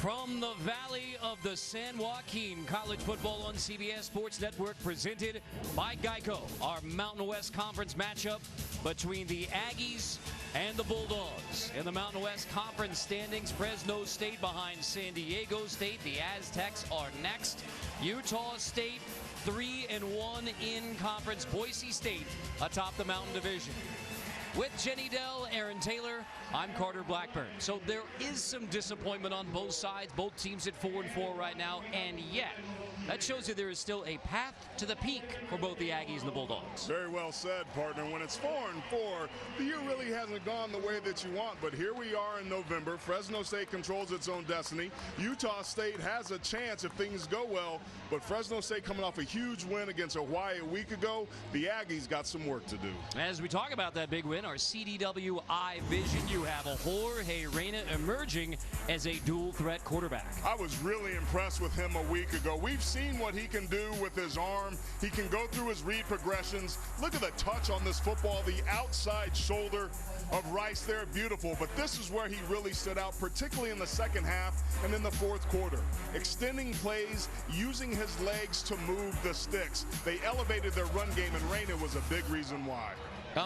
From the Valley of the San Joaquin, college football on CBS Sports Network, presented by Geico. Our Mountain West Conference matchup between the Aggies and the Bulldogs. In the Mountain West Conference standings, Fresno State behind San Diego State. The Aztecs are next. Utah State 3-1 in conference. Boise State atop the Mountain Division. With Jenny Dell, Aaron Taylor, I'm Carter Blackburn. So there is some disappointment on both sides. Both teams at 4-4 right now, and yet that shows you there is still a path to the peak for both the Aggies and the Bulldogs. Very well said, partner. When it's 4-4, the year really hasn't gone the way that you want, but here we are in November. Fresno State controls its own destiny. Utah State has a chance if things go well, but Fresno State coming off a huge win against Hawaii a week ago. The Aggies got some work to do. As we talk about that big win, our CDWI vision, you have a Jorge Reyna emerging as a dual-threat quarterback. I was really impressed with him a week ago. We've seen what he can do with his arm. He can go through his read progressions. Look at the touch on this football, the outside shoulder of Rice there, beautiful. But this is where he really stood out, particularly in the second half and in the fourth quarter. Extending plays, using his legs to move the sticks. They elevated their run game, and Reyna was a big reason why.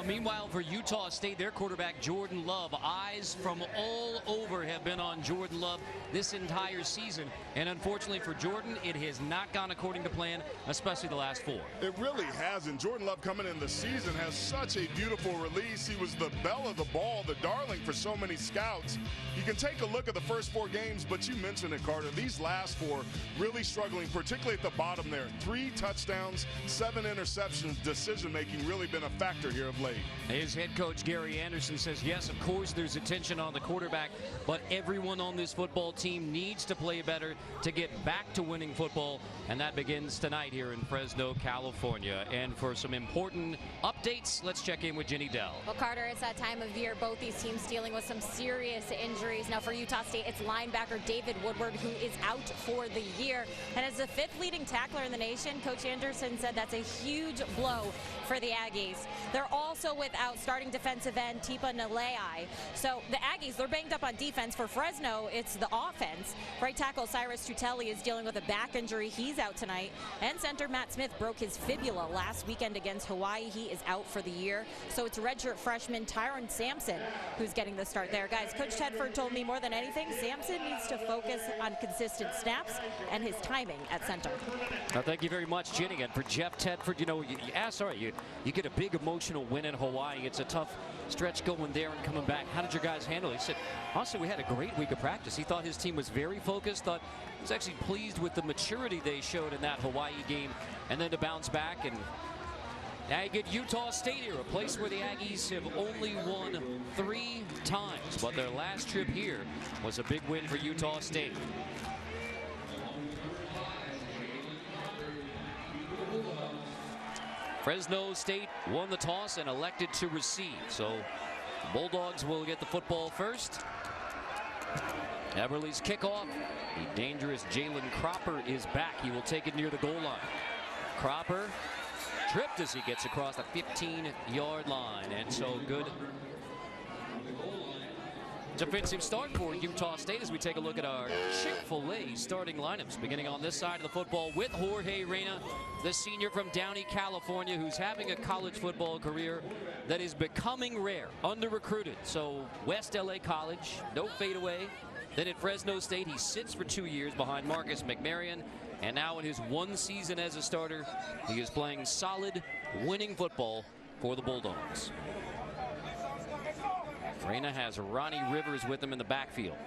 Meanwhile, for Utah State, their quarterback, Jordan Love, eyes from all over have been on Jordan Love this entire season. And unfortunately for Jordan, it has not gone according to plan, especially the last four. It really hasn't. Jordan Love coming in the season has such a beautiful release. He was the belle of the ball, the darling for so many scouts. You can take a look at the first four games, but you mentioned it, Carter. These last four really struggling, particularly at the bottom there. 3 touchdowns, 7 interceptions. Decision-making really been a factor here of late. His head coach, Gary Anderson, says, yes, of course, there's attention on the quarterback, but everyone on this football team needs to play better to get back to winning football, and that begins tonight here in Fresno, California. And for some important updates, let's check in with Jenny Dell. Well, Carter, it's that time of year. Both these teams dealing with some serious injuries. Now, for Utah State, it's linebacker David Woodward, who is out for the year. And as the 5th leading tackler in the nation, Coach Anderson said that's a huge blow for the Aggies. They're also without starting defensive end Tipa Nalei. So the Aggies, they're banged up on defense. For Fresno, it's the offense. Right tackle Cyrus Tutelli is dealing with a back injury. He's out tonight. And center Matt Smith broke his fibula last weekend against Hawaii. He is out for the year. So it's redshirt freshman Tyron Sampson who's getting the start there. Guys, Coach Tedford told me more than anything, Sampson needs to focus on consistent snaps and his timing at center. Well, thank you very much, Jenny. And for Jeff Tedford, you know, you get a big emotional win in Hawaii. It's a tough stretch going there and coming back. How did your guys handle it? He said, honestly, we had a great week of practice. He thought his team was very focused, thought he was actually pleased with the maturity they showed in that Hawaii game, and then to bounce back. And now you get Utah State here, a place where the Aggies have only won 3 times, but their last trip here was a big win for Utah State. Fresno State won the toss and elected to receive. So the Bulldogs will get the football first. Everly's kickoff. The dangerous Jalen Cropper is back. He will take it near the goal line. Cropper tripped as he gets across the 15-yard line. And so good defensive start for Utah State as we take a look at our Chick-fil-A starting lineups, beginning on this side of the football with Jorge Reyna, the senior from Downey, California, who's having a college football career that is becoming rare, under-recruited. So West LA College, no fadeaway. Then at Fresno State, he sits for 2 years behind Marcus McMarion. And now in his 1 season as a starter, he is playing solid, winning football for the Bulldogs. Reyna has Ronnie Rivers with him in the backfield.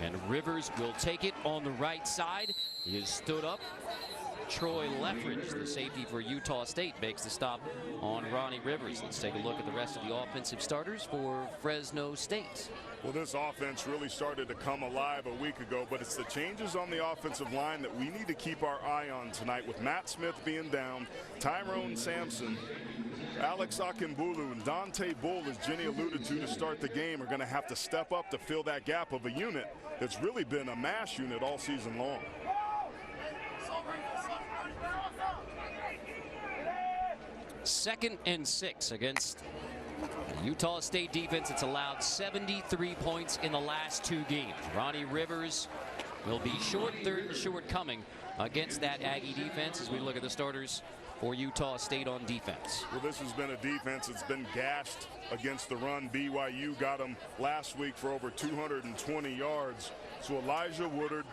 And Rivers will take it on the right side. He is stood up. Troy Leffridge, the safety for Utah State, makes the stop on Ronnie Rivers. Let's take a look at the rest of the offensive starters for Fresno State. Well, this offense really started to come alive a week ago, but it's the changes on the offensive line that we need to keep our eye on tonight, with Matt Smith being down, Tyrone Sampson, Alex Akimbulu, and Dante Bull, as Jenny alluded to start the game, are going to have to step up to fill that gap of a unit that's really been a mash unit all season long. 2nd and 6 against Utah State defense, it's allowed 73 points in the last 2 games. Ronnie Rivers will be short, third and short coming against that Aggie defense as we look at the starters for Utah State on defense. Well, this has been a defense that's been gashed against the run. BYU got them last week for over 220 yards. So Elijah Woodard,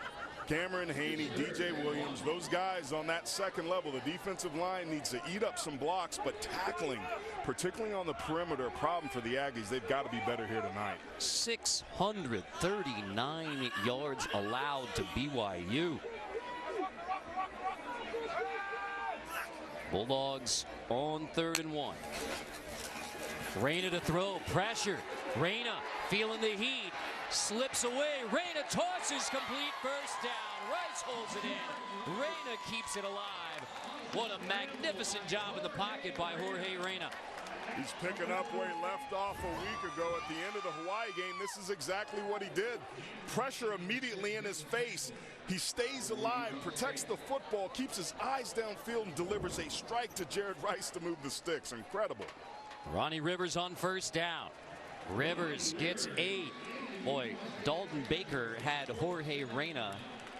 Cameron Haney, DJ Williams, those guys on that second level, the defensive line needs to eat up some blocks, but tackling, particularly on the perimeter, a problem for the Aggies. They've got to be better here tonight. 639 yards allowed to BYU. Bulldogs on 3rd and 1. Reyna to throw, pressure. Reyna feeling the heat, slips away. Reyna tosses, complete, first down. Rice holds it in. Reyna keeps it alive. What a magnificent job in the pocket by Jorge Reyna. He's picking up where he left off a week ago at the end of the Hawaii game. This is exactly what he did. Pressure immediately in his face. He stays alive, protects the football, keeps his eyes downfield, and delivers a strike to Jared Rice to move the sticks. Incredible. Ronnie Rivers on first down. Rivers gets 8. Boy, Dalton Baker had Jorge Reyna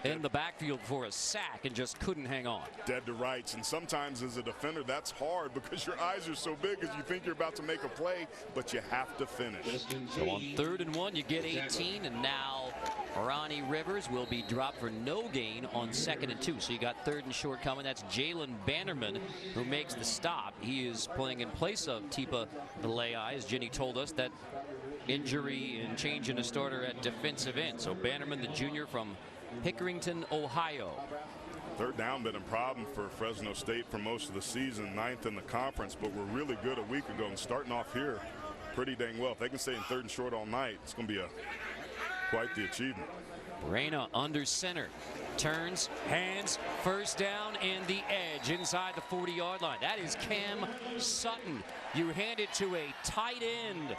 in the backfield for a sack and just couldn't hang on. Dead to rights, and sometimes as a defender that's hard because your eyes are so big as you think you're about to make a play, but you have to finish. So on 3rd and 1 you get 18, and now Ronnie Rivers will be dropped for no gain on 2nd and 2. So you got 3rd and short coming. That's Jalen Bannerman who makes the stop. He is playing in place of Tipa Belai, as Jenny told us, that injury and change in a starter at defensive end. So Bannerman, the junior from Pickerington, Ohio. 3rd down been a problem for Fresno State for most of the season, 9th in the conference, but we're really good a week ago and starting off here pretty dang well. If they can stay in 3rd and short all night, it's going to be quite the achievement. Reyna under center, turns, hands, first down, and the edge inside the 40-yard line. That is Cam Sutton. You hand it to a tight end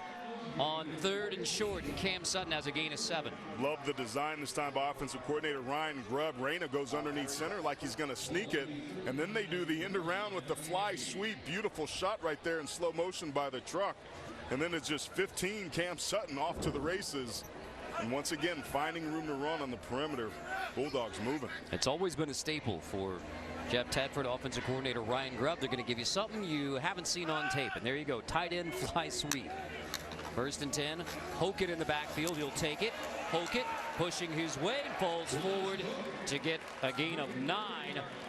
on 3rd and short, and Cam Sutton has a gain of 7. Love the design this time by offensive coordinator Ryan Grubb. Reyna goes underneath center like he's going to sneak it, and then they do the end around with the fly sweep. Beautiful shot right there in slow motion by the truck. And then it's just 15, Cam Sutton off to the races. And once again, finding room to run on the perimeter. Bulldogs moving. It's always been a staple for Jeff Tedford, offensive coordinator Ryan Grubb. They're going to give you something you haven't seen on tape. And there you go, tight end fly sweep. 1st and 10. Hokett in the backfield. He'll take it. Hokett pushing his way, falls forward to get a gain of 9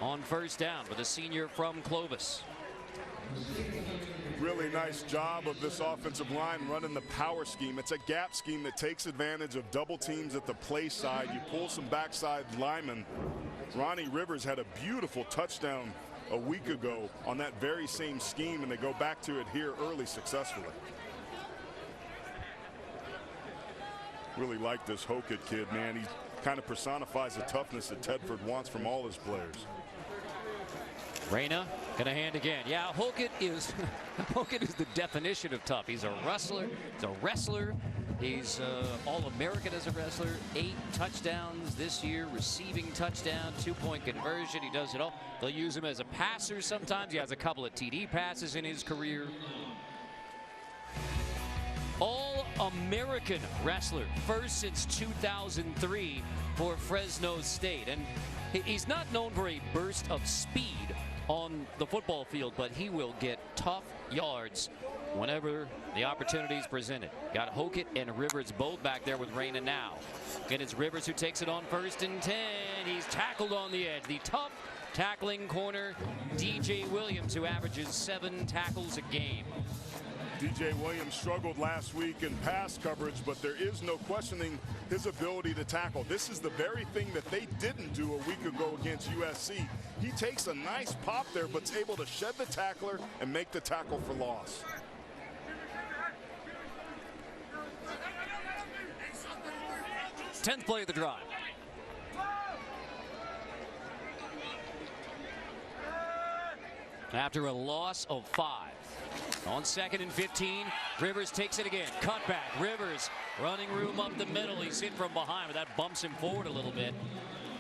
on 1st down with a senior from Clovis. Really nice job of this offensive line running the power scheme. It's a gap scheme that takes advantage of double teams at the play side. You pull some backside linemen. Ronnie Rivers had a beautiful touchdown a week ago on that very same scheme, and they go back to it here early successfully. Really like this Hokett kid, man. He kind of personifies the toughness that Tedford wants from all his players. Reyna gonna hand again. Yeah, Hokett is Hokett is the definition of tough. He's a wrestler. He's a wrestler. He's All-American as a wrestler. 8 touchdowns this year, receiving touchdown, 2-point conversion. He does it all. They'll use him as a passer sometimes. He has a couple of TD passes in his career. All-American wrestler, first since 2003 for Fresno State. And he's not known for a burst of speed on the football field, but he will get tough yards whenever the opportunity is presented. Got Hokett and Rivers both back there with Reyna now. And it's Rivers who takes it on 1st and 10. He's tackled on the edge. The tough tackling corner, DJ Williams, who averages 7 tackles a game. DJ Williams struggled last week in pass coverage, but there is no questioning his ability to tackle. This is the very thing that they didn't do a week ago against USC. He takes a nice pop there, but is able to shed the tackler and make the tackle for loss. Tenth play of the drive. After a loss of 5. On 2nd and 15, Rivers takes it again. Cutback. Rivers running room up the middle. He's hit from behind, but that bumps him forward a little bit.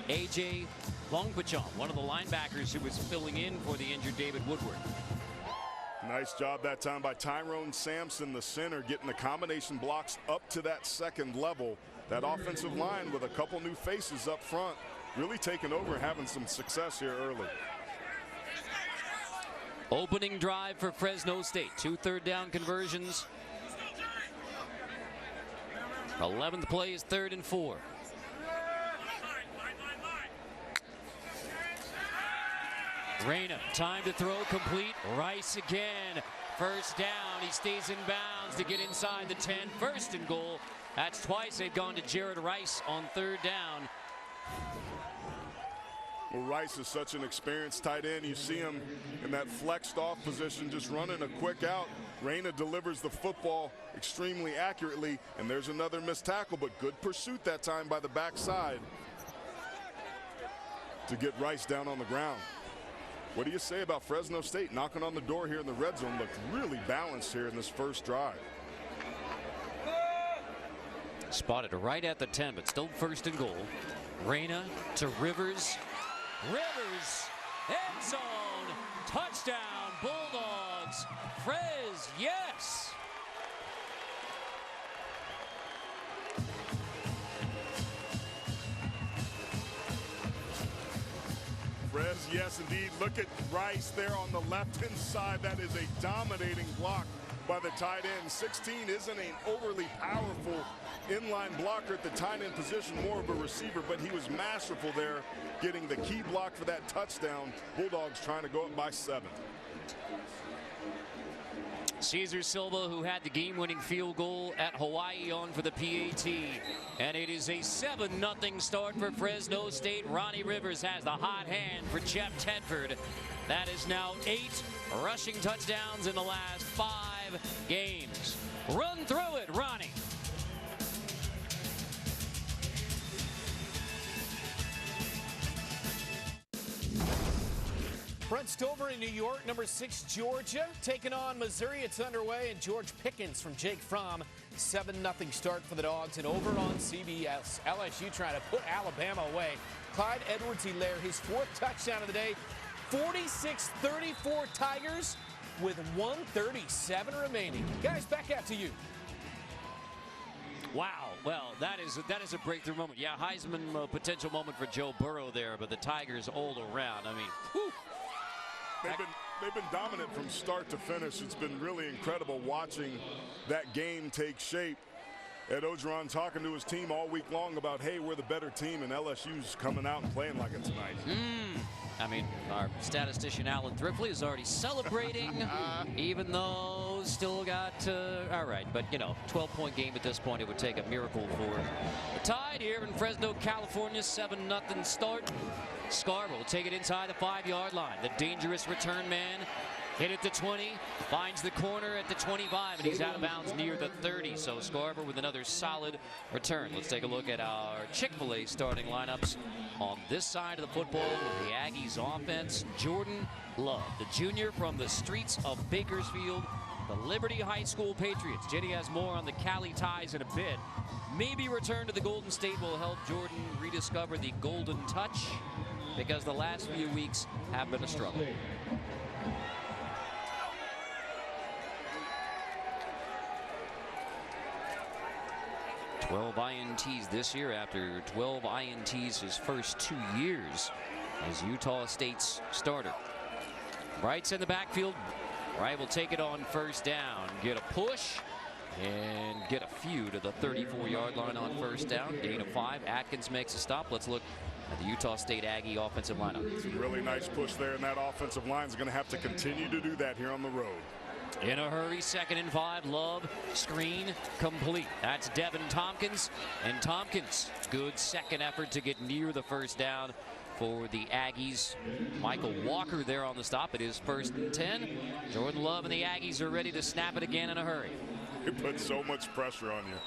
A.J. Longpachon, one of the linebackers who was filling in for the injured David Woodward. Nice job that time by Tyrone Sampson, the center, getting the combination blocks up to that second level. That offensive line with a couple new faces up front, really taking over and having some success here early. Opening drive for Fresno State. 2 third-down conversions. 11th play is 3rd and 4. Reyna, time to throw, complete. Rice again. First down. He stays in bounds to get inside the 10. 1st and goal. That's twice they've gone to Jared Rice on 3rd down. Well, Rice is such an experienced tight end. You see him in that flexed off position, just running a quick out. Reyna delivers the football extremely accurately, and there's another missed tackle, but good pursuit that time by the backside to get Rice down on the ground. What do you say about Fresno State knocking on the door here in the red zone? Looked really balanced here in this first drive. Spotted right at the 10, but still 1st and goal. Reyna to Rivers. Rivers, end zone, touchdown, Bulldogs. Frez, yes. Frez, yes indeed. Look at Rice there on the left-hand side. That is a dominating block by the tight end. 16 isn't an overly powerful inline blocker at the tight end position, more of a receiver, but he was masterful there, getting the key block for that touchdown. Bulldogs trying to go up by 7. Cesar Silva, who had the game-winning field goal at Hawaii, on for the PAT. And it is a 7-0 start for Fresno State. Ronnie Rivers has the hot hand for Jeff Tedford. That is now 8 rushing touchdowns in the last 5 games. Run through it, Ronnie. Brent Stover in New York, number 6 Georgia taking on Missouri. It's underway, and George Pickens from Jake Fromm. 7-0 start for the Dogs, and over on CBS, LSU trying to put Alabama away. Clyde Edwards-Helaire, his 4th touchdown of the day. 46-34 Tigers with 1:37 remaining. Guys, back out to you. Wow, well, that is a breakthrough moment. Yeah, Heisman potential moment for Joe Burrow there, but the Tigers all around. I mean, whew. They've been dominant from start to finish. It's been really incredible watching that game take shape. Ed Ogeron talking to his team all week long about, hey, we're the better team, and LSU's coming out and playing like it tonight. I mean, our statistician Alan Thrifley is already celebrating, even though still got, all right, but, you know, 12-point game at this point. It would take a miracle for the Tide here in Fresno, California. 7-0 start. Scarborough will take it inside the 5-yard line. The dangerous return man hit at the 20, finds the corner at the 25, and he's out of bounds near the 30. So Scarborough with another solid return. Let's take a look at our Chick-fil-A starting lineups on this side of the football with the Aggies offense. Jordan Love, the junior from the streets of Bakersfield, the Liberty High School Patriots. Jenny has more on the Cali Ties in a bit. Maybe return to the Golden State will help Jordan rediscover the golden touch, because the last few weeks have been a struggle. $12 INTs this year after 12 INTs his first 2 years as Utah State's starter. Wright's in the backfield. Wright will take it on 1st down, get a push, and get a few to the 34-yard line on 1st down. Gain of 5. Atkins makes a stop. Let's look at the Utah State Aggie offensive lineup. It's a really nice push there, and that offensive line is going to have to continue to do that here on the road. In a hurry, 2nd and 5. Love, screen, complete. That's Devin Tompkins. And Tompkins, good second effort to get near the 1st down for the Aggies. Michael Walker there on the stop. It is 1st and 10. Jordan Love and the Aggies are ready to snap it again in a hurry. It puts so much pressure on you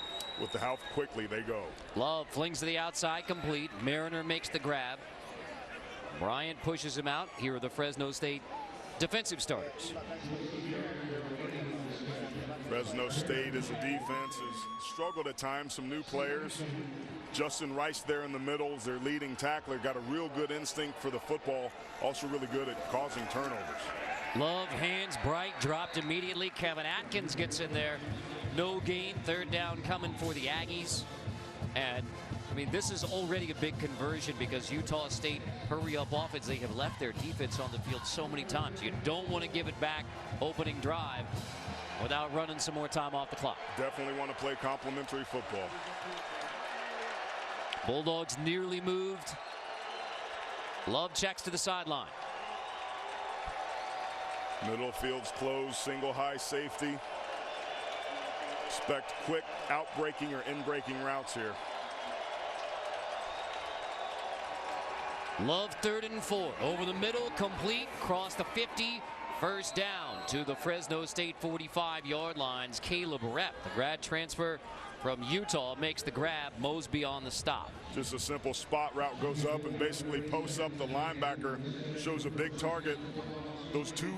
with how quickly they go. Love flings to the outside, complete. Mariner makes the grab. Bryant pushes him out. Here are the Fresno State defensive starters. Fresno State as a defense has struggled at times. Some new players. Justin Rice there in the middle is their leading tackler. Got a real good instinct for the football. Also really good at causing turnovers. Love, hands, Bright, dropped immediately. Kevin Atkins gets in there. No gain. Third down coming for the Aggies. And, I mean, this is already a big conversion because Utah State hurry-up offense. They have left their defense on the field so many times. You don't want to give it back opening drive without running some more time off the clock. Definitely want to play complimentary football. Bulldogs nearly moved. Love checks to the sideline. Middle field's closed, single high safety. Expect quick out-breaking or in-breaking routes here. Love 3rd and 4. Over the middle, complete, cross the 50. First down to the Fresno State 45-yard lines. Caleb Rep, the grad transfer from Utah, makes the grab. Mosby on the stop. Just a simple spot route, goes up and basically posts up the linebacker, shows a big target. Those two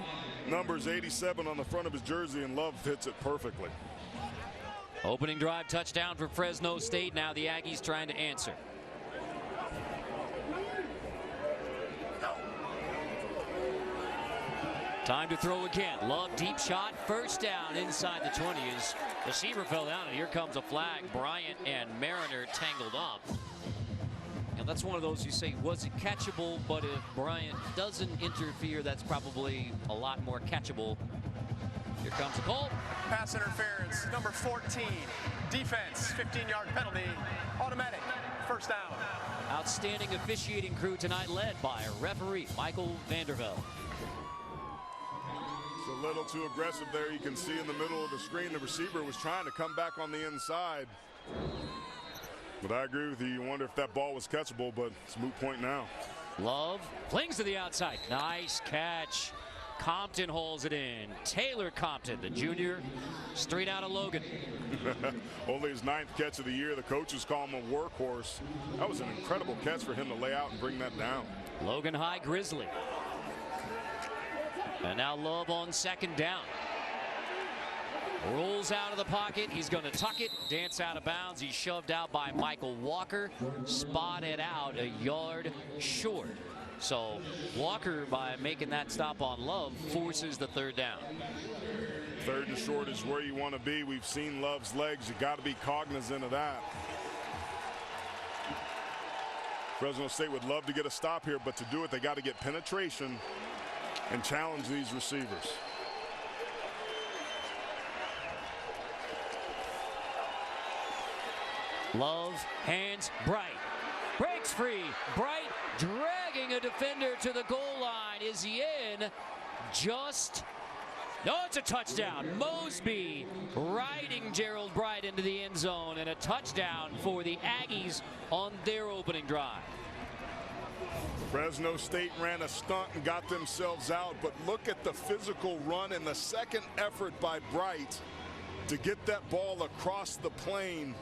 numbers, 87 on the front of his jersey, and Love hits it perfectly. Opening drive touchdown for Fresno State. Now the Aggies trying to answer. Time to throw again. Love, deep shot, first down inside the 20 as the receiver fell down, and here comes a flag. Bryant and Mariner tangled up. And that's one of those you say, was it catchable? But if Bryant doesn't interfere, that's probably a lot more catchable. Here comes the call. Pass interference, number 14. Defense, 15-yard penalty, automatic, first down. Outstanding officiating crew tonight, led by referee Michael Vandervelde. It's a little too aggressive there. You can see in the middle of the screen the receiver was trying to come back on the inside. But I agree with you. You wonder if that ball was catchable, but it's a moot point now. Love flings to the outside. Nice catch. Compton holds it in. Taylor Compton, the junior, straight out of Logan. Only his 9th catch of the year. The coaches call him a workhorse. That was an incredible catch for him to lay out and bring that down. Logan High Grizzly. And now Love on second down. Rolls out of the pocket. He's going to tuck it, dance out of bounds. He's shoved out by Michael Walker. Spotted out a yard short. So Walker, by making that stop on Love, forces the third down. 3rd and short is where you want to be. We've seen Love's legs. You got to be cognizant of that. Fresno State would love to get a stop here, but to do it, they got to get penetration and challenge these receivers. Love, hands, Bright. Breaks free. Bright dragging a defender to the goal line. Is he in? Just. No, it's a touchdown. Mosby riding Gerald Bright into the end zone, and a touchdown for the Aggies on their opening drive. Fresno State ran a stunt and got themselves out, but look at the physical run and the second effort by Bright to get that ball across the plane.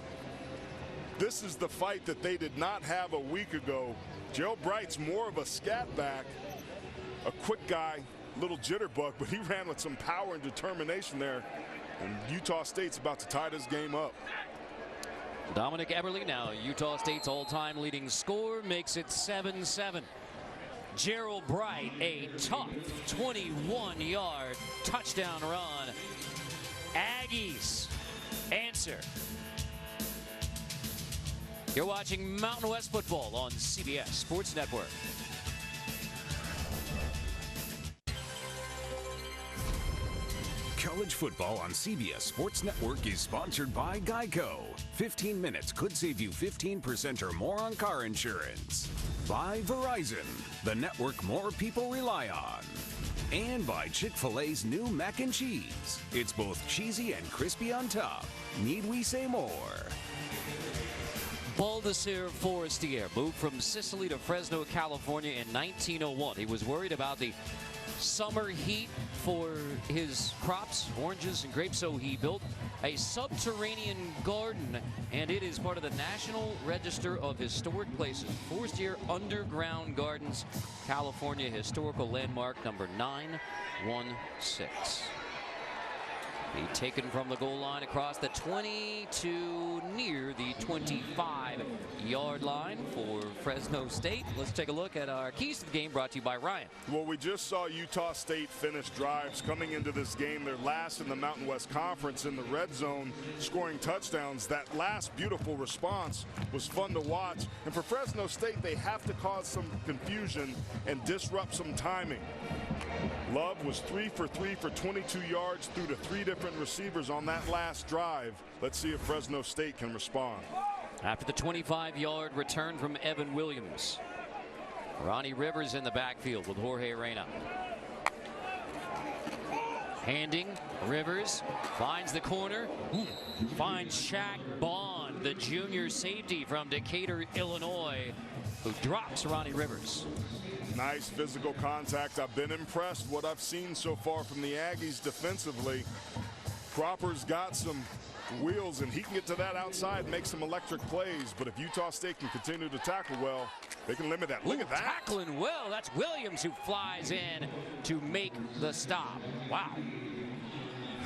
This is the fight that they did not have a week ago. Gerald Bright's more of a scat back, a quick guy, little jitterbug, but he ran with some power and determination there. And Utah State's about to tie this game up. Dominic Eberle, now Utah State's all-time leading scorer, makes it 7-7. Gerald Bright, a tough 21-yard touchdown run. Aggies answer. You're watching Mountain West football on CBS Sports Network. College football on CBS Sports Network is sponsored by Geico. 15 minutes could save you 15% or more on car insurance. By Verizon, the network more people rely on. And by Chick-fil-A's new mac and cheese. It's both cheesy and crispy on top. Need we say more? Baldasar Forestier moved from Sicily to Fresno, California in 1901. He was worried about the summer heat for his crops, oranges and grapes, so he built a subterranean garden, and it is part of the National Register of Historic Places. Forestier Underground Gardens, California, historical landmark number 916. Be taken from the goal line across the 20 to near the 25-yard line for Fresno State. Let's take a look at our keys to the game, brought to you by Ryan. Well, we just saw Utah State finish drives coming into this game. They're last in the Mountain West Conference in the red zone, scoring touchdowns. That last beautiful response was fun to watch. And for Fresno State, they have to cause some confusion and disrupt some timing. Love was 3 for 3 for 22 yards through to 3 different receivers on that last drive. Let's see if Fresno State can respond. After the 25-yard return from Evan Williams, Ronnie Rivers in the backfield with Jorge Reyna. Handing, Rivers finds the corner, finds Shaq Bond, the junior safety from Decatur, Illinois, who drops Ronnie Rivers. Nice physical contact. I've been impressed what I've seen so far from the Aggies defensively. Cropper's got some wheels, and he can get to that outside, make some electric plays. But if Utah State can continue to tackle well, they can limit that. Look at that. Tackling well. That's Williams who flies in to make the stop. Wow.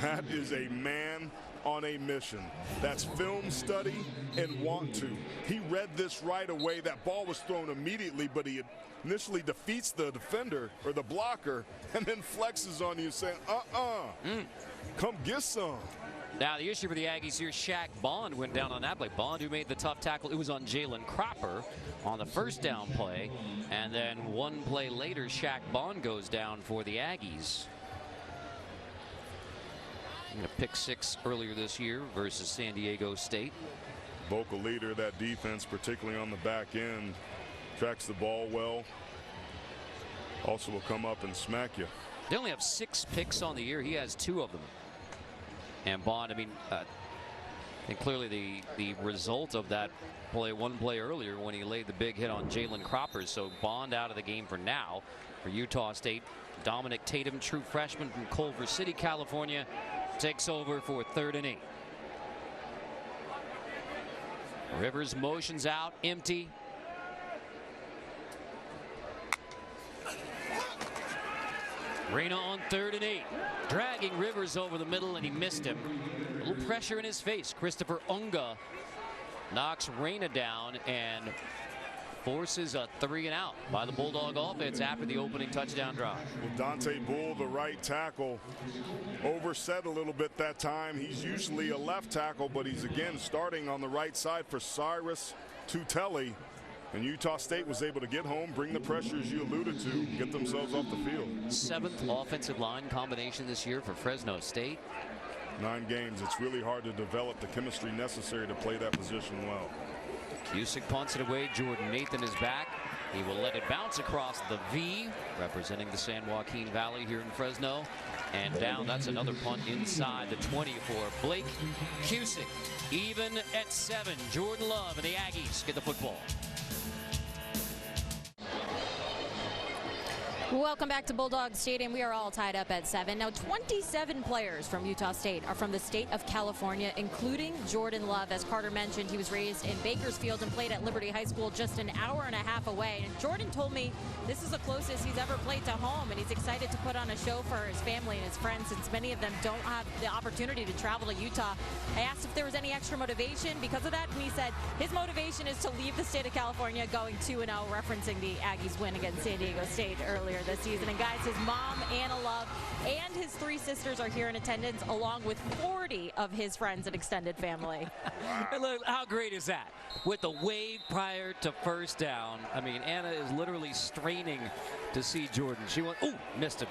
That is a man on a mission. That's film study and want to. He read this right away. That ball was thrown immediately, but he initially defeats the defender or the blocker and then flexes on you saying, come get some. Now the issue for the Aggies here, Shaq Bond went down on that play. Bond, who made the tough tackle, it was on Jalen Cropper on the first down play. And then one play later, Shaq Bond goes down for the Aggies. A pick 6 earlier this year versus San Diego State. Vocal leader of that defense, particularly on the back end, tracks the ball well. Also will come up and smack you. They only have 6 picks on the year. He has 2 of them. And Bond, I mean, and clearly the result of that play, one play earlier when he laid the big hit on Jalen Cropper. So Bond out of the game for now for Utah State. Dominic Tatum, true freshman from Culver City, California, takes over for 3rd and 8. Rivers motions out, empty. Reyna on 3rd and 8, dragging Rivers over the middle, and he missed him. A little pressure in his face. Christopher Unga knocks Reyna down and forces a 3 and out by the Bulldog offense after the opening touchdown drive. Well, Dante Bull, the right tackle, overset a little bit that time. He's usually a left tackle, but he's again starting on the right side for Cyrus Tutelli. And Utah State was able to get home, bring the pressure as you alluded to, get themselves off the field. 7th offensive line combination this year for Fresno State. 9 games. It's really hard to develop the chemistry necessary to play that position well. Cusick punts it away. Jordan Nathan is back. He will let it bounce across the V, representing the San Joaquin Valley here in Fresno. And down. That's another punt inside the 20 for Blake Cusick. Even at 7, Jordan Love and the Aggies get the football. Welcome back to Bulldog Stadium. We are all tied up at 7. Now 27 players from Utah State are from the state of California, including Jordan Love. As Carter mentioned, he was raised in Bakersfield and played at Liberty High School just an hour and a half away. And Jordan told me this is the closest he's ever played to home, and he's excited to put on a show for his family and his friends, since many of them don't have the opportunity to travel to Utah. I asked if there was any extra motivation because of that, and he said his motivation is to leave the state of California going 2-0, referencing the Aggies win against San Diego State earlier this season. And guys, his mom, Anna Love, and his 3 sisters are here in attendance, along with 40 of his friends and extended family. Look, how great is that? With the wave prior to first down. I mean, Anna is literally straining to see Jordan. She went, missed him.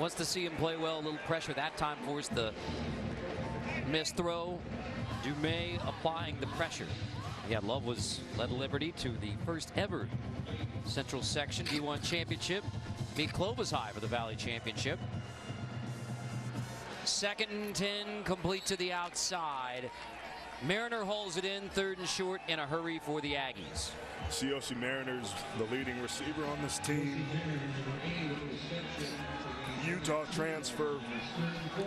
Wants to see him play well. A little pressure that time forced the missed throw. Dumais applying the pressure. Yeah, Love was led Liberty to the first ever Central Section D1 championship. Beat Clovis High for the Valley Championship. 2nd and 10, complete to the outside. Mariner hauls it in, 3rd and short, in a hurry for the Aggies. COC Mariners, the leading receiver on this team. Utah transfer,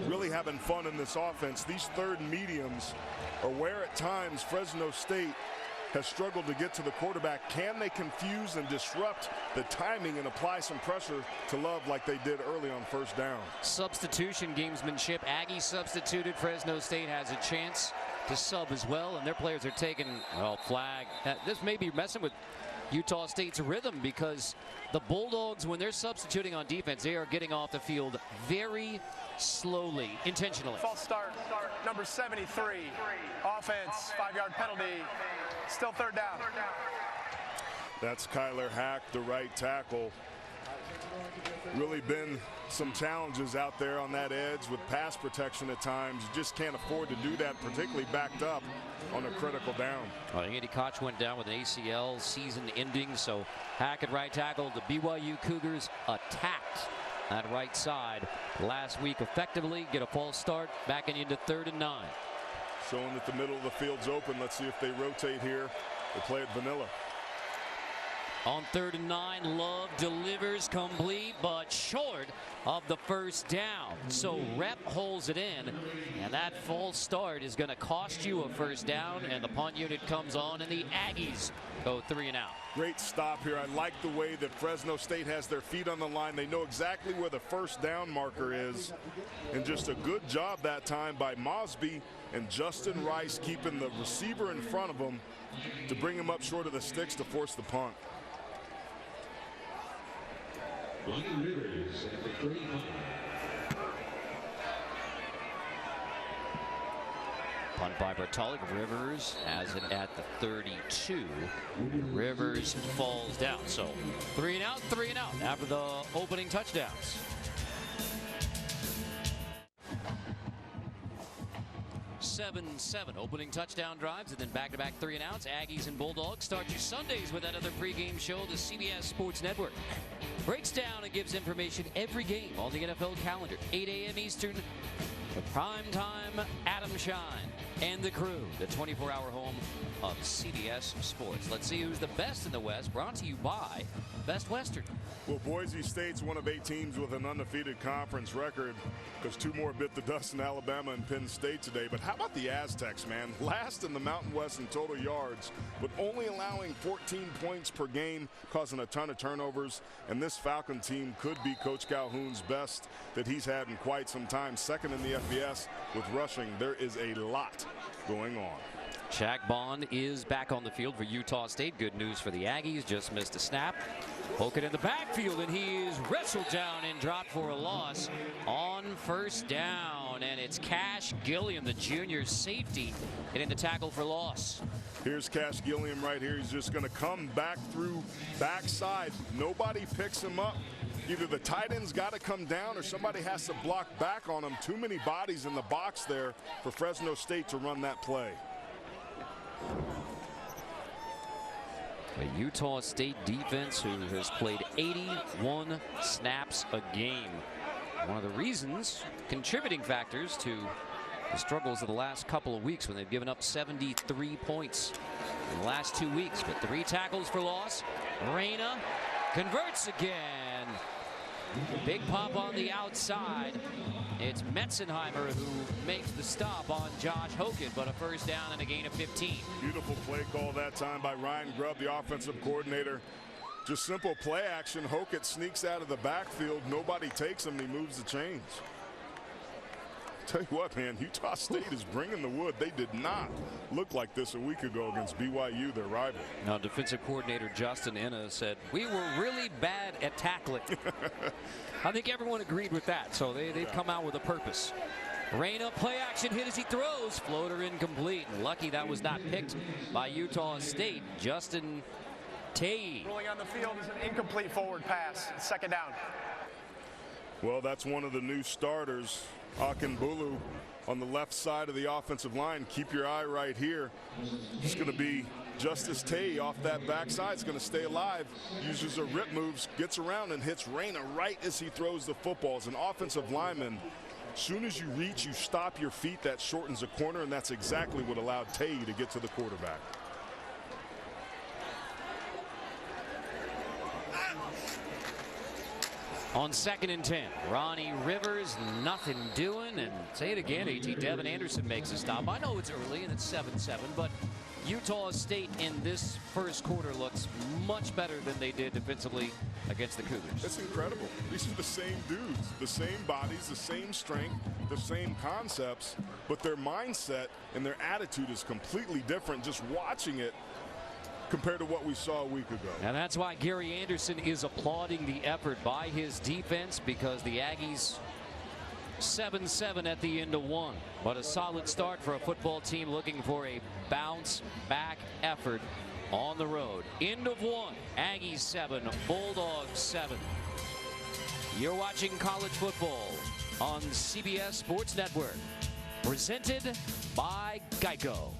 really having fun in this offense. These 3rd mediums are where at times Fresno State has struggled to get to the quarterback. Can they confuse and disrupt the timing and apply some pressure to Love like they did early on first down? Substitution gamesmanship. Aggies substituted. Fresno State has a chance to sub as well, and their players are taking, well, flag. This may be messing with Utah State's rhythm, because the Bulldogs, when they're substituting on defense, they are getting off the field very slowly, intentionally. False start, number 73. Offense, 5-yard penalty. Still third down. That's Kyler Hack, the right tackle. Really been some challenges out there on that edge with pass protection at times. You just can't afford to do that, particularly backed up on a critical down. Well, Andy Koch went down with an ACL, season ending, so Hack at right tackle. The BYU Cougars attacked that right side last week effectively, get a false start, backing into 3rd and 9. Showing that the middle of the field's open. Let's see if they rotate here. They play it vanilla. On 3rd and 9, Love delivers complete, but short of the first down. So Rep holds it in, and that false start is going to cost you a first down, and the punt unit comes on, and the Aggies go 3 and out. Great stop here. I like the way that Fresno State has their feet on the line. They know exactly where the first down marker is, and just a good job that time by Mosby and Justin Rice keeping the receiver in front of them to bring him up short of the sticks to force the punt. Rivers at the 35. Punt by Bertalik. Rivers has it at the 32. Rivers falls down. So 3 and out, 3 and out after the opening touchdowns. Seven opening touchdown drives, and then back-to-back 3 and outs. Aggies and Bulldogs start your Sundays with another pregame show. The CBS Sports Network breaks down and gives information every game on the NFL calendar. 8 a.m. Eastern, the primetime Adam Shine and the crew, the 24-hour home of CBS Sports. Let's see who's the best in the West, brought to you by Best Western. Well, Boise State's one of 8 teams with an undefeated conference record, because 2 more bit the dust in Alabama and Penn State today. But how about the Aztecs, man? Last in the Mountain West in total yards, but only allowing 14 points per game, causing a ton of turnovers. And this Falcon team could be Coach Calhoun's best that he's had in quite some time. Second in the FBS with rushing. There is a lot going on. Shaq Bond is back on the field for Utah State. Good news for the Aggies. Just missed a snap. Poke it in the backfield, and he is wrestled down and dropped for a loss on first down. And it's Cash Gilliam, the junior safety, getting the tackle for loss. Here's Cash Gilliam right here. He's just going to come back through backside. Nobody picks him up. Either the tight end's got to come down or somebody has to block back on him. Too many bodies in the box there for Fresno State to run that play. A Utah State defense who has played 81 snaps a game. One of the reasons, contributing factors to the struggles of the last couple of weeks when they've given up 73 points in the last 2 weeks. But 3 tackles for loss. Reyna converts again. Big pop on the outside. It's Metzenheimer who makes the stop on Josh Hogan, but a first down and a gain of 15. Beautiful play call that time by Ryan Grubb, the offensive coordinator. Just simple play action. Hogan sneaks out of the backfield. Nobody takes him. He moves the chains. Tell you what, man, Utah State is bringing the wood. They did not look like this a week ago against BYU, their rival. Now, defensive coordinator Justin Enna said, we were really bad at tackling. I think everyone agreed with that, so they've come out with a purpose. Reyna, play action hit as he throws. Floater incomplete. And lucky that was not picked by Utah State. Justin Tay. Rolling on the field is an incomplete forward pass. Second down. Well, that's one of the new starters. Akinbulu on the left side of the offensive line. Keep your eye right here. It's going to be Justice Tay off that backside. It's going to stay alive. Uses a rip moves, gets around and hits Reyna right as he throws the football. As an offensive lineman, as soon as you reach, you stop your feet. That shortens a corner, and that's exactly what allowed Tay to get to the quarterback. On 2nd and 10, Ronnie Rivers, nothing doing, and say it again, A.T. Devin Anderson makes a stop. I know it's early and it's 7-7, but Utah State in this first quarter looks much better than they did defensively against the Cougars. It's incredible. These are the same dudes, the same bodies, the same strength, the same concepts, but their mindset and their attitude is completely different just watching it compared to what we saw a week ago. And that's why Gary Anderson is applauding the effort by his defense, because the Aggies 7-7 at the end of one. But a solid start for a football team looking for a bounce back effort on the road. End of one. Aggies 7, Bulldogs 7. You're watching college football on CBS Sports Network, presented by Geico.